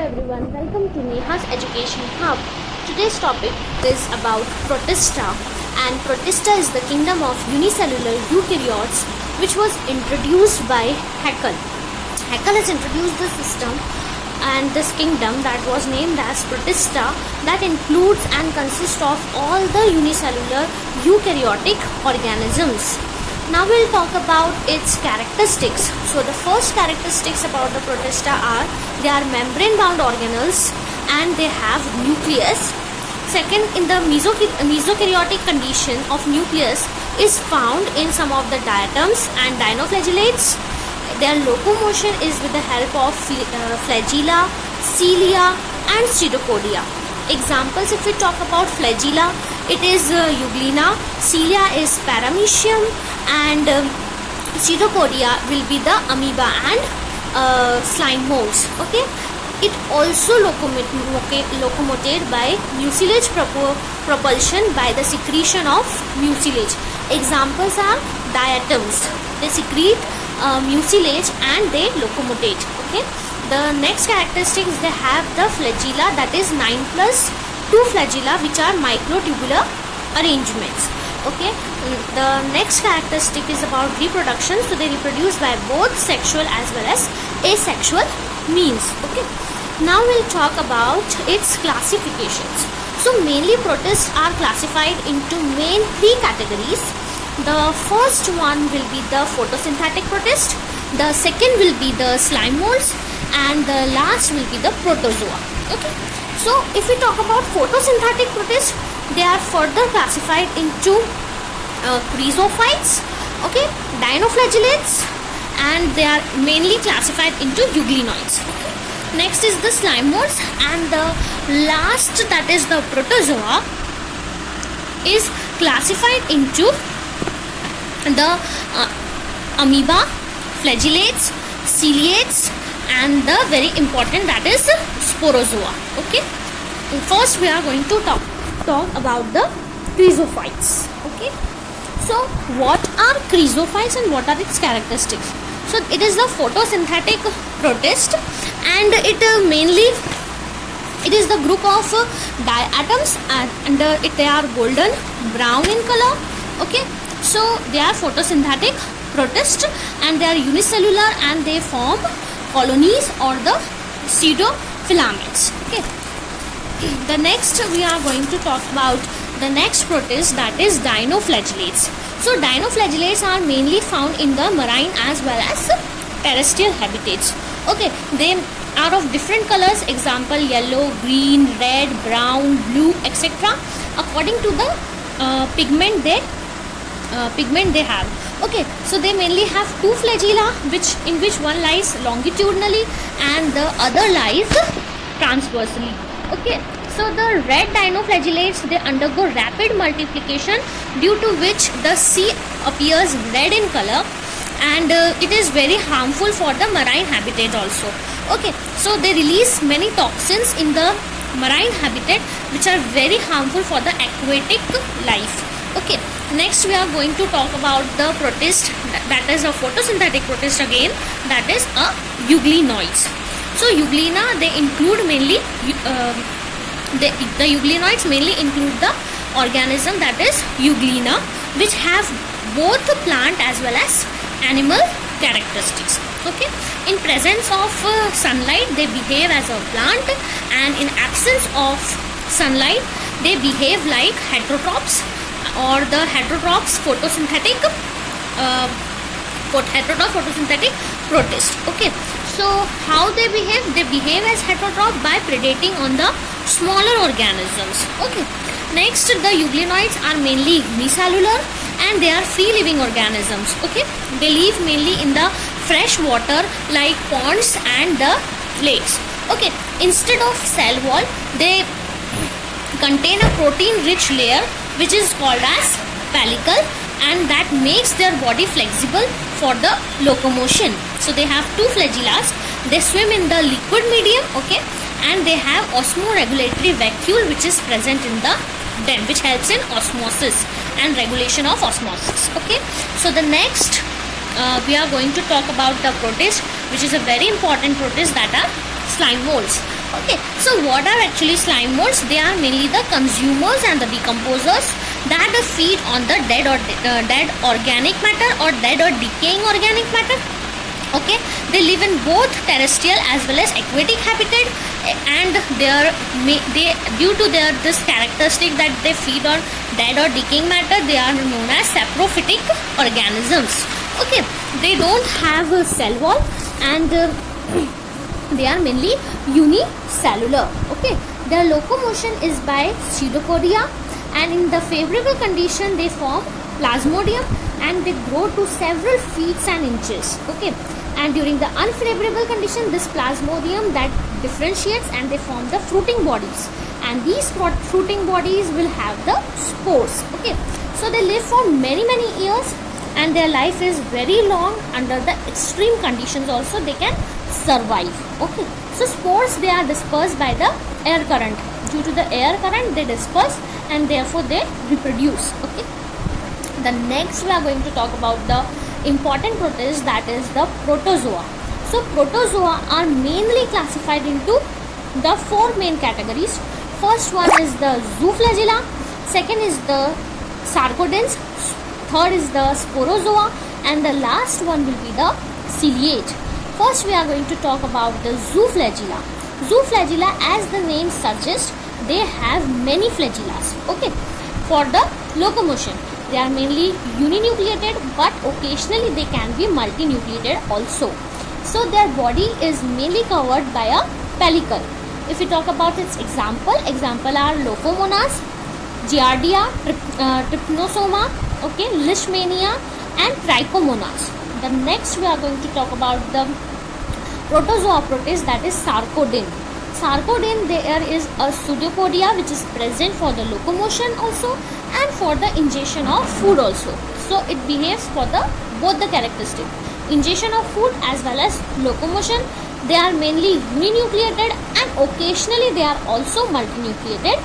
everyone, welcome to Neha's Education Hub. Today's topic is about Protista, and Protista is the kingdom of unicellular eukaryotes which was introduced by Haeckel. Haeckel has introduced the system and this kingdom that was named as Protista, that includes and consists of all the unicellular eukaryotic organisms. Now we'll talk about its characteristics. So the first characteristics about the Protista are they are membrane bound organelles and they have nucleus. Second, in the mesokaryotic condition of nucleus is found in some of the diatoms and dinoflagellates. Their locomotion is with the help of flagella, cilia and pseudopodia. Examples, if we talk about flagella, it is euglena, cilia is paramecium, and pseudopodia will be the amoeba and slime molds. Okay, it also locomoted by mucilage propulsion by the secretion of mucilage. Examples are diatoms, they secrete mucilage and they locomote. Okay, the next characteristic is they have the flagella, that is 9 plus 2 flagella which are microtubular arrangements. Okay, the next characteristic is about reproduction. So they reproduce by both sexual as well as asexual means. Okay, now we'll talk about its classifications. So mainly protists are classified into main 3 categories. The first one will be the photosynthetic protist, the second will be the slime molds, and the last will be the protozoa. Okay, so if we talk about photosynthetic protists, they are further classified into chrysophytes, okay, dinoflagellates, and they are mainly classified into euglenoids. Okay. Next is the slime molds, and the last, that is the protozoa, is classified into the amoeba, flagellates, ciliates, and the very important, that is sporozoa. Okay, first we are going to talk about the chrysophytes. Okay, so what are chrysophytes and what are its characteristics? So it is the photosynthetic protist, and it is the group of diatoms, and they are golden brown in color. Okay, so they are photosynthetic protist and they are unicellular and they form colonies or the pseudofilaments. Okay, the next we are going to talk about the next protist, that is dinoflagellates. So dinoflagellates are mainly found in the marine as well as terrestrial habitats. Okay, they are of different colors, example yellow, green, red, brown, blue, etc. according to the pigment they have. Okay, so they mainly have 2 flagella, in which one lies longitudinally and the other lies transversely. Okay, so the red dinoflagellates, they undergo rapid multiplication, due to which the sea appears red in color, and it is very harmful for the marine habitat also. Okay, so they release many toxins in the marine habitat which are very harmful for the aquatic life. Okay, next we are going to talk about the protist, that is a photosynthetic protist again, that is a euglenoids. So euglena, they include mainly the euglenoids mainly include the organism, that is euglena, which have both plant as well as animal characteristics. Okay, in presence of sunlight they behave as a plant, and in absence of sunlight they behave like heterotrophs or the heterotrophs photosynthetic photosynthetic protist. Okay, so how they behave? They behave as heterotroph by predating on the smaller organisms. Okay, next the euglenoids are mainly unicellular and they are free living organisms. Okay, they live mainly in the fresh water like ponds and the lakes. Okay, instead of cell wall they contain a protein rich layer which is called as pellicle, and that makes their body flexible for the locomotion. So they have 2 flagellas, they swim in the liquid medium. Okay, and they have osmoregulatory vacuole which is present in them, which helps in osmosis and regulation of osmosis. Okay, so the next we are going to talk about the protist, which is a very important protist, that are slime molds. Okay, so what are actually slime molds? They are mainly the consumers and the decomposers that feed on the dead organic matter or dead or decaying organic matter. Okay, they live in both terrestrial as well as aquatic habitat, and they due to their this characteristic that they feed on dead or decaying matter, they are known as saprophytic organisms. Okay, they don't have a cell wall, and they are mainly unicellular. Okay, their locomotion is by pseudopodia, and in the favorable condition they form plasmodium and they grow to several feet and inches. Okay, and during the unfavorable condition this plasmodium that differentiates and they form the fruiting bodies, and these fruiting bodies will have the spores. Okay, so they live for many years and their life is very long. Under the extreme conditions also they can survive. Okay, so spores, they are dispersed by the air current. Due to the air current they disperse and therefore they reproduce. Okay, the next we are going to talk about the important protist, that is the protozoa. So protozoa are mainly classified into the four main categories. First one is the zooflagella, second is the sarcodens, third is the sporozoa, and the last one will be the ciliate. First we are going to talk about the zooflagella. Zooflagella, as the name suggests, they have many flagellas. Okay, for the locomotion they are mainly uninucleated, but occasionally they can be multinucleated also. So their body is mainly covered by a pellicle. If we talk about its example are Lophomonas, Giardia, Trypanosoma, okay, Leishmania and Trichomonas. The next we are going to talk about the protozoa protist, that is Sarcodin. Sarcodin, there is a pseudopodia which is present for the locomotion also and for the ingestion of food also. So it behaves for the both the characteristic, ingestion of food as well as locomotion. They are mainly uninucleated and occasionally they are also multinucleated.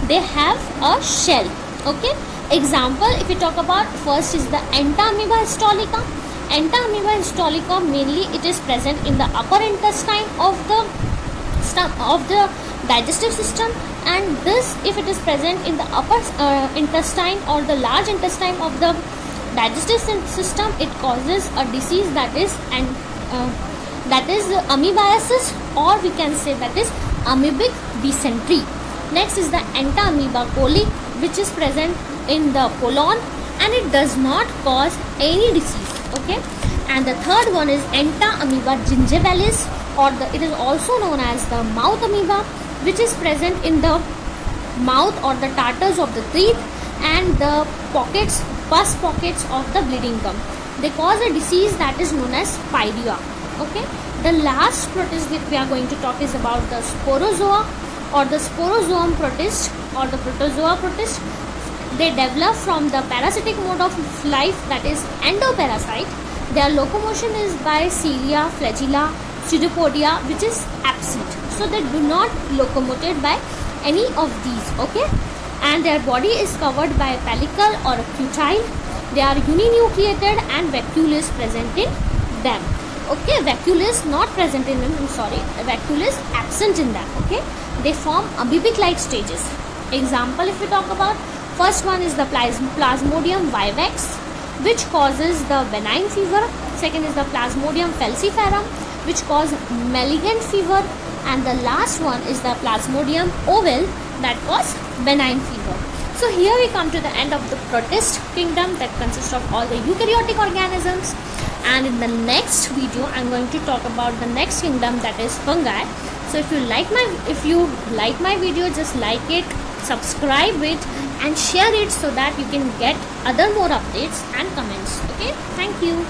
They have a shell. Okay, example if we talk about, first is the Entamoeba histolica. Entamoeba histolica, mainly it is present in the upper intestine of the digestive system, and this, if it is present in the upper intestine or the large intestine of the digestive system, it causes a disease that is amoebiasis, or we can say that is amoebic dysentery. Next is the Entamoeba coli, which is present in the colon and it does not cause any disease. Okay, and the third one is Entamoeba gingivalis, or it is also known as the mouth amoeba, which is present in the mouth or the tartars of the teeth and the pus pockets of the bleeding gum. They cause a disease that is known as pyrrhia. Okay, the last protist that we are going to talk is about the sporozoa or the sporozoum protist or the protozoa protist. They develop from the parasitic mode of life, that is endoparasite. Their locomotion is by cilia, flagella, pseudopodia, which is absent. So they do not locomoted by any of these. Okay, and their body is covered by a pellicle or a cutile. They are uninucleated and vacuole is present in them. Okay, vacuole is not present in them, vacuole is absent in them. Okay, they form amoebic like stages. Example if we talk about, first one is the Plasmodium vivax, which causes the benign fever. Second is the Plasmodium falciparum, which causes malignant fever, and the last one is the Plasmodium ovale that causes benign fever. So here we come to the end of the protist kingdom that consists of all the eukaryotic organisms, and in the next video I'm going to talk about the next kingdom, that is fungi. So if you like my video, just like it, subscribe it and share it so that you can get other more updates and comments. Okay, thank you.